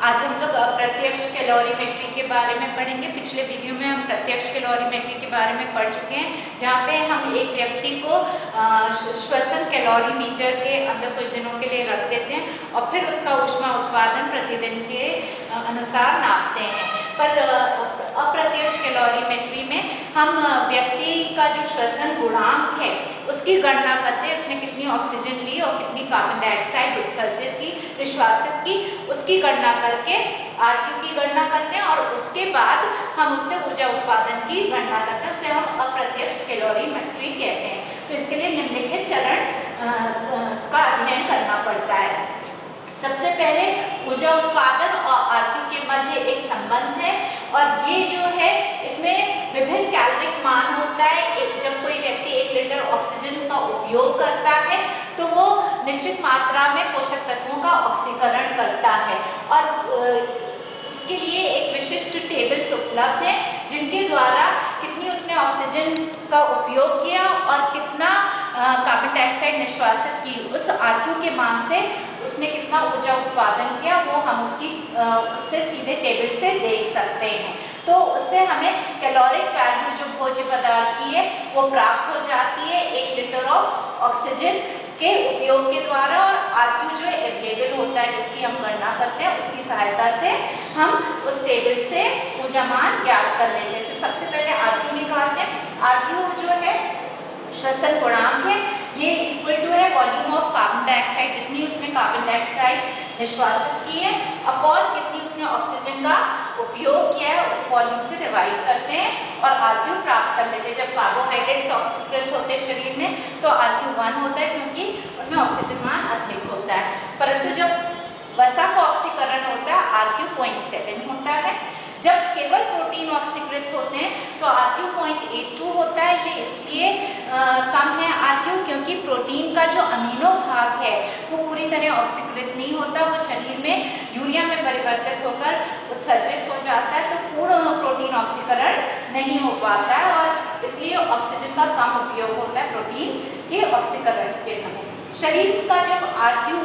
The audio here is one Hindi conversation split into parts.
आज हम लोग अप्रत्यक्ष कैलोरीमेट्री के बारे में पढ़ेंगे। पिछले वीडियो में हम प्रत्यक्ष कैलोरीमेट्री के बारे में पढ़ चुके हैं, जहाँ पे हम एक व्यक्ति को श्वसन कैलोरीमीटर के अंदर कुछ दिनों के लिए रख देते हैं और फिर उसका ऊष्मा उत्पादन प्रतिदिन के अनुसार नापते हैं। पर अप्रत्यक्ष कैलोरीमेट्री में हम व्यक्ति का जो श्वसन गुणांक है उसकी गणना करते हैं, उसने कितनी ऑक्सीजन ली और कितनी कार्बन डाइऑक्साइड उत्सर्जित की, निष्कासित की, उसकी गणना करके आरक्यू की गणना करते हैं और उसके बाद हम उससे ऊर्जा उत्पादन की गणना करते हैं। उसे हम अप्रत्यक्ष कैलोरीमेट्री कहते हैं। तो इसके लिए निम्नलिखित चरण का अध्ययन करना पड़ता है। सबसे पहले ऊर्जा उत्पादन और आरक्यू के मध्य एक संबंध है और ये जो है इसमें विभिन्न कैलोरिक मान होता है। जब कोई व्यक्ति 1 लीटर ऑक्सीजन का उपयोग करता है तो वो निश्चित मात्रा में पोषक तत्वों का ऑक्सीकरण करता है और इसके लिए एक विशिष्ट टेबल्स उपलब्ध है जिनके द्वारा कितनी उसने ऑक्सीजन का उपयोग किया और कितना कार्बन डाइऑक्साइड निष्कासित की, उस आरक्यू के मान से उसने कितना ऊर्जा उत्पादन किया वो हम उससे सीधे टेबल से देख सकते हैं। तो उससे हमें कैलोरिक वैल्यू जो भोज्य पदार्थ की है वो प्राप्त हो जाती है 1 लीटर ऑफ ऑक्सीजन के उपयोग के द्वारा, और आरक्यू जो अवेलेबल होता है जिसकी हम गणना करते हैं उसकी सहायता से हम उस टेबल से ऊर्जा मान ज्ञात कर लेते हैं। तो सबसे पहले आरक्यू निकालते हैं। आरक्यू जो है श्वसन गुणांक है, ये इक्वल टू है वॉल्यूम ऑफ कार्बन डाइऑक्साइड, जितनी उसने कार्बन डाइऑक्साइड निष्कासित की है अपॉन कितनी उसने ऑक्सीजन का उपयोग किया है, उस वॉल्यूम से डिवाइड करते हैं और आरक्यू प्राप्त कर लेते हैं। जब कार्बोहाइड्रेट्स ऑक्सीकृत होते हैं शरीर में तो आरक्यू 1 होता है क्योंकि उनमें ऑक्सीजन मान अधिक होता है, परंतु जब वसा का ऑक्सीकरण होता है आरक्यू 0.7 होता है। जब केवल प्रोटीन ऑक्सीकृत होते हैं तो आरक्यू 0.82 होता है। ये इसलिए कम है आरक्यू क्योंकि प्रोटीन का जो अमीनो भाग है वो पूरी तरह ऑक्सीकृत नहीं होता, वो शरीर में यूरिया में परिवर्तित होकर उत्सर्जित हो जाता है, तो पूर्ण प्रोटीन ऑक्सीकरण नहीं हो पाता है और इसलिए ऑक्सीजन का कम उपयोग होता है प्रोटीन के ऑक्सीकरण के समय। शरीर का जब आरक्यू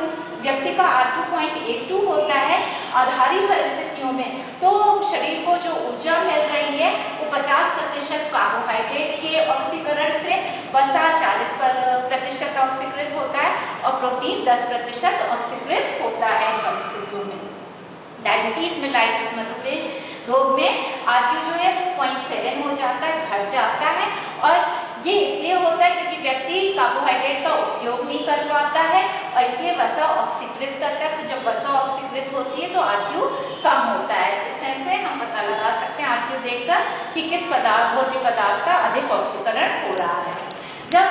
व्यक्ति का आरक्यू 0.82 होता है आधारी परिस्थितियों में, तो शरीर को जो ऊर्जा मिल रही है वो 50% कार्बोहाइड्रेट के ऑक्सीकरण से, वसा 40% ऑक्सीकृत होता है और प्रोटीन 10% ऑक्सीकृत होता है इन परिस्थितियों में। डायबिटीज मेलाइटिस मधुमेह रोग में आरक्यू जो है 0.7 हो जाता है, घट जाता है और ये इसलिए होता है क्योंकि व्यक्ति कार्बोहाइड्रेट का उपयोग नहीं कर पाता है और इसलिए वसा ऑक्सीकृत करता है। तो जब वसा ऑक्सीकृत होती है तो आरक्यू कम होता है। इस तरह से हम पता लगा सकते हैं आरक्यू देखकर कि किस भोज्य पदार्थ का अधिक ऑक्सीकरण हो रहा है। जब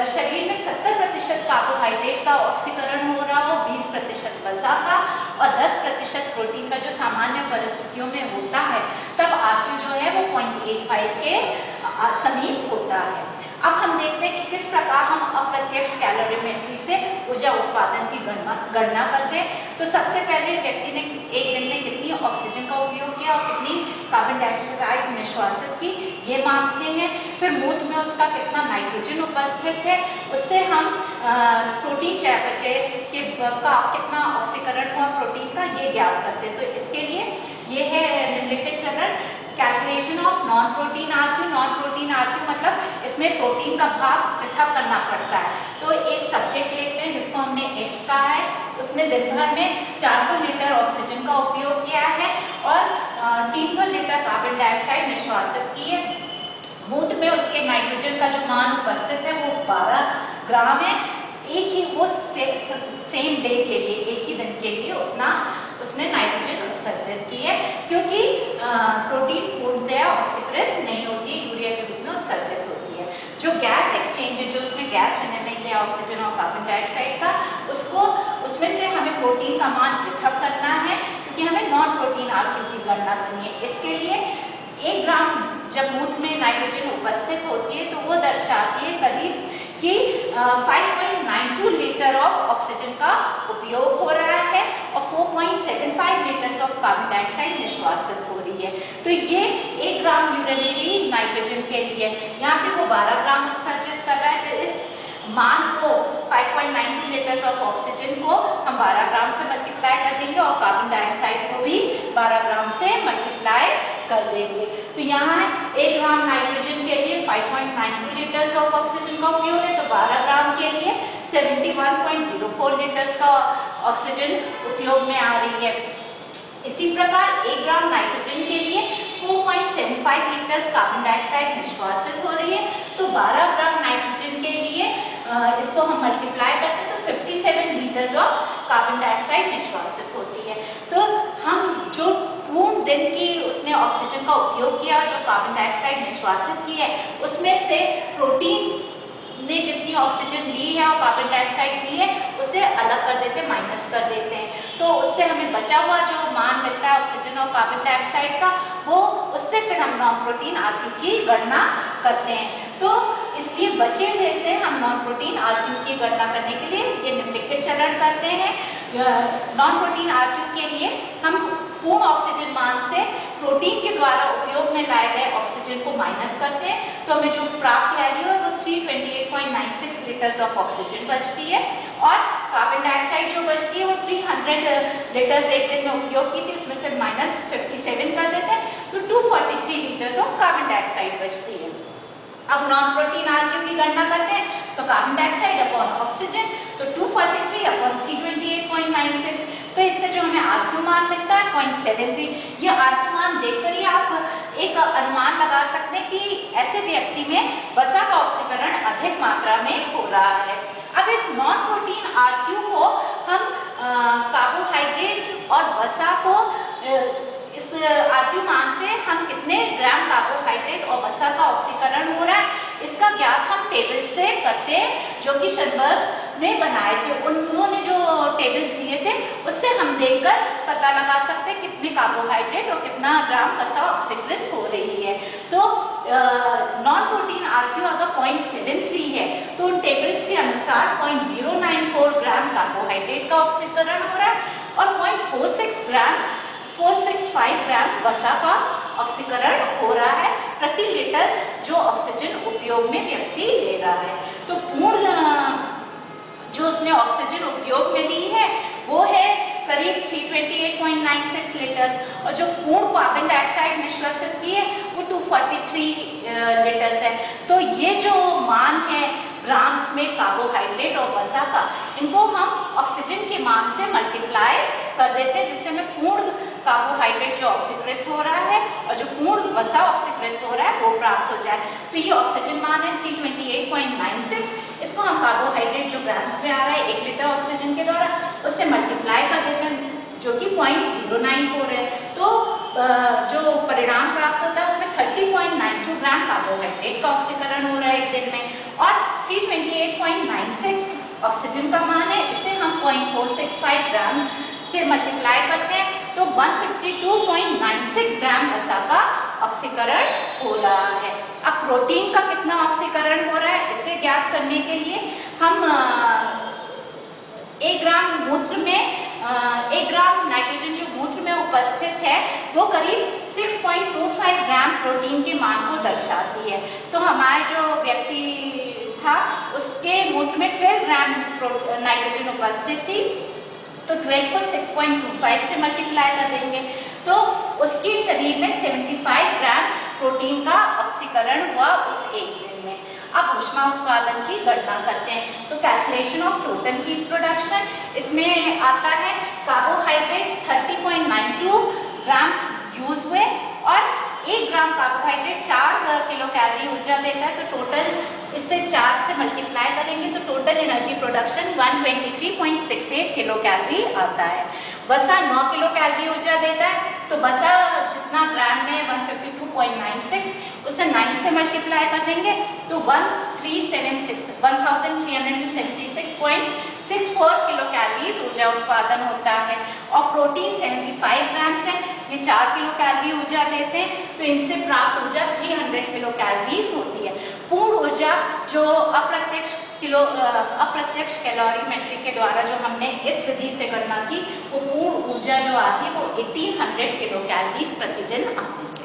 शरीर में 70% कार्बोहाइड्रेट का ऑक्सीकरण हो रहा हो, 20% वसा का और 10% प्रोटीन का जो सामान्य परिस्थितियों में होता है, तब आरक्यू जो है वो 0.85 के समीप होता है। अब हम देखते हैं कि किस प्रकार हम अप्रत्यक्ष कैलोरीमेट्री से ऊर्जा उत्पादन की गणना करते हैं। तो सबसे पहले व्यक्ति ने एक दिन में कितनी ऑक्सीजन का उपयोग किया और कितनी कार्बन डाइऑक्साइड निष्कासित की ये मापते हैं। फिर मूत्र में उसका कितना नाइट्रोजन उपस्थित है, उससे हम प्रोटीन चयापचय के का कितना ऑक्सीकरण हुआ प्रोटीन का ये ज्ञात करते हैं। तो इसके लिए ये है निम्नलिखित चरण। Calculation of non protein RQ. Non protein RQ मतलब इसमें प्रोटीन का भाग पृथक करना पड़ता है। तो एक सब्जेक्ट लेते हैं जिसको हमने X कहा है, उसने दिन भर में 400 लीटर ऑक्सीजन का उपयोग किया है और 300 लीटर कार्बन डाइऑक्साइड निष्कासित की है। मूत्र में उसके नाइट्रोजन का जो मान उपस्थित है वो 12 ग्राम है। एक ही वो सेम डे के लिए, एक ही दिन के लिए उतना उसने नाइट्रोजन उत्सर्जित की है क्योंकि प्रोटीन पूर्णतया ऑक्सीकृत नहीं होती है, यूरिया के रूप में उत्सर्जित होती है। जो गैस एक्सचेंज है, जो उसने गैस विनिमय किया ऑक्सीजन और कार्बन डाइऑक्साइड का, उसमें से हमें प्रोटीन का मान पृथक करना है क्योंकि हमें नॉन प्रोटीन आरक्यू की गणना करनी है। इसके लिए 1 ग्राम जब मूत्र में नाइट्रोजन उपस्थित होती है तो वो दर्शाती है करीब कि 5.92 लीटर ऑफ ऑक्सीजन का उपयोग हो रहा है और 4.75 लीटर्स ऑफ कार्बन डाइऑक्साइड निष्कासित हो रही है। तो ये 1 ग्राम यूरेनियरी नाइट्रोजन के लिए, यहाँ पे वो 12 ग्राम उत्सर्जित कर रहा है। तो इस मान को 5.92 लीटर्स ऑफ ऑक्सीजन को हम 12 ग्राम से मल्टीप्लाई कर देंगे और कार्बन डाइऑक्साइड को भी 12 ग्राम से मल्टीप्लाई कर देंगे। तो यहाँ 1 ग्राम नाइट्रोजन के लिए 5.92 लीटर्स ऑफ ऑक्सीजन का उपयोग है, तो 12 ग्राम के लिए 71.04 लीटर्स का ऑक्सीजन उपयोग में आ रही है। इसी प्रकार 1 ग्राम नाइट्रोजन के लिए 4.75 लीटर्स कार्बन डाइऑक्साइड निष्कासित हो रही है, तो 12 ग्राम नाइट्रोजन के लिए इसको हम मल्टीप्लाई करते हैं तो 57 लीटर्स ऑफ कार्बन डाइऑक्साइड निष्कासित होती है। तो हम जो पूर्ण दिन की उसने ऑक्सीजन का उपयोग किया, जो कार्बन डाइऑक्साइड निष्कासित की है, उसमें से प्रोटीन ने जितनी ऑक्सीजन ली है और कार्बन डाइऑक्साइड दी है उसे अलग कर देते हैं, माइनस कर देते हैं। तो उससे हमें बचा हुआ जो मान मिलता है ऑक्सीजन और कार्बन डाइऑक्साइड का, वो उससे फिर हम नॉन प्रोटीन आरक्यू की गणना करते हैं। तो इसलिए बचे हुए से हम नॉन प्रोटीन आरक्यू की गणना करने के लिए ये निम्नलिखित चरण करते हैं। नॉन प्रोटीन आरक्यू के लिए हम पूर्ण ऑक्सीजन मान से प्रोटीन के द्वारा उपयोग में लाए गए ऑक्सीजन को माइनस करते हैं, तो हमें जो प्राप्त वैल्यू है वो 328.96 लीटर्स ऑफ ऑक्सीजन बचती है, और कार्बन डाइऑक्साइड जो बचती है वो 300 लीटर्स एक दिन में उपयोग की थी, उसमें से माइनस 57 कर देते हैं, तो 243 लीटर्स ऑफ कार्बन डाइऑक्साइड बचती है। अब नॉन प्रोटीन आरक्यू की गणना करते हैं, तो कार्बन डाइऑक्साइड अपॉन ऑक्सीजन, तो 243 अपॉन 328.96, तो इससे जो हमें आरक्यू मान मिलता है 0.73। ये आरक्यू मान देखकर ही आप एक अनुमान लगा सकते हैं कि ऐसे व्यक्ति में वसा का ऑक्सीकरण अधिक मात्रा में हो रहा है। अब इस नॉन प्रोटीन आरक्यू को हम कार्बोहाइड्रेट और वसा को इस आरक्यू मान से हम कितने ग्राम कार्बोहाइड्रेट और वसा का ऑक्सीकरण हो रहा है इसका ज्ञात हम टेबल से करते हैं, जो कि शनबर्ग ने बनाए थे। उन्होंने जो टेबल्स दिए थे उससे हम देखकर पता लगा सकते हैं कितने कार्बोहाइड्रेट और कितना ग्राम वसा ऑक्सीकृत हो रही है। तो नॉन प्रोटीन आरक्यू अगर 0.73 है तो उन टेबल्स के अनुसार 0.094 ग्राम कार्बोहाइड्रेट का ऑक्सीकरण हो रहा है और 465 ग्राम वसा का ऑक्सीकरण हो रहा है प्रति लीटर जो ऑक्सीजन उपयोग में व्यक्ति ले रहा है। तो पूर्ण जो उसने ऑक्सीजन उपयोग में ली है वो है करीब 328.96 लीटर्स, और जो पूर्ण कार्बन डाइऑक्साइड निष्कासित की है वो 243 लीटर्स है। तो ये जो मान है ग्राम्स में कार्बोहाइड्रेट और वसा का, इनको हम ऑक्सीजन के मान से मल्टीप्लाई कर देते हैं, जिससे हमें पूर्ण कार्बोहाइड्रेट जो ऑक्सीकृत हो रहा है और जो पूर्ण वसा ऑक्सीकृत हो रहा है वो प्राप्त हो जाए। तो ये ऑक्सीजन मान है 328.96, इसको हम कार्बोहाइड्रेट जो ग्राम्स में आ रहा है 1 लीटर ऑक्सीजन के द्वारा उससे मल्टीप्लाई कर देते हैं, जो कि 0.094 है। तो जो परिणाम प्राप्त होता है उसमें 30.92 ग्राम कार्बोहाइड्रेट का ऑक्सीकरण हो रहा है एक दिन में, और 328.96 ऑक्सीजन का मान है, इसे हम 0.465 ग्राम से मल्टीप्लाई करते हैं तो 152.96 ग्राम वसा का ऑक्सीकरण हो रहा है। अब प्रोटीन का कितना ऑक्सीकरण हो रहा है इसे ज्ञात करने के लिए हम 1 ग्राम मूत्र में 1 ग्राम नाइट्रोजन जो मूत्र में उपस्थित है वो करीब 6.25 ग्राम प्रोटीन के मान को दर्शाती है। तो हमारे जो व्यक्ति था उसके मूत्र में 12 ग्राम नाइट्रोजन उपस्थित थी, तो 12 को 6.25 से मल्टीप्लाई कर देंगे तो उसके शरीर में 75 ग्राम प्रोटीन का ऑक्सीकरण हुआ उस एक दिन में। अब ऊष्मा उत्पादन की गणना करते हैं, तो calculation of total heat production, इसमें आता है कार्बोहाइड्रेट्स 30.92 ग्राम्स यूज हुए और 1 ग्राम कार्बोहाइड्रेट 4 किलो कैलोरी ऊर्जा देता है, तो टोटल इससे 4 से मल्टीप्लाई करेंगे तो total energy production 123.68 kilo calorie आता है। वसा 9 किलो कैलोरी ऊर्जा देता है, तो वसा जितना ग्राम में 152.96 उसे 9 से मल्टीप्लाई कर देंगे तो 1376.64 किलो कैलोरीज ऊर्जा उत्पादन होता है। और प्रोटीन 75 ग्राम से ये 4 किलो कैलोरी ऊर्जा देते हैं, तो इनसे प्राप्त ऊर्जा 300 किलो कैलोरीज होती है। पूर्ण ऊर्जा जो अप्रत्यक्ष कैलोरीमेट्री के द्वारा जो हमने इस विधि से गणना की, वो पूर्ण ऊर्जा जो आती है वो 1800 किलो कैलोरीज प्रतिदिन आती है।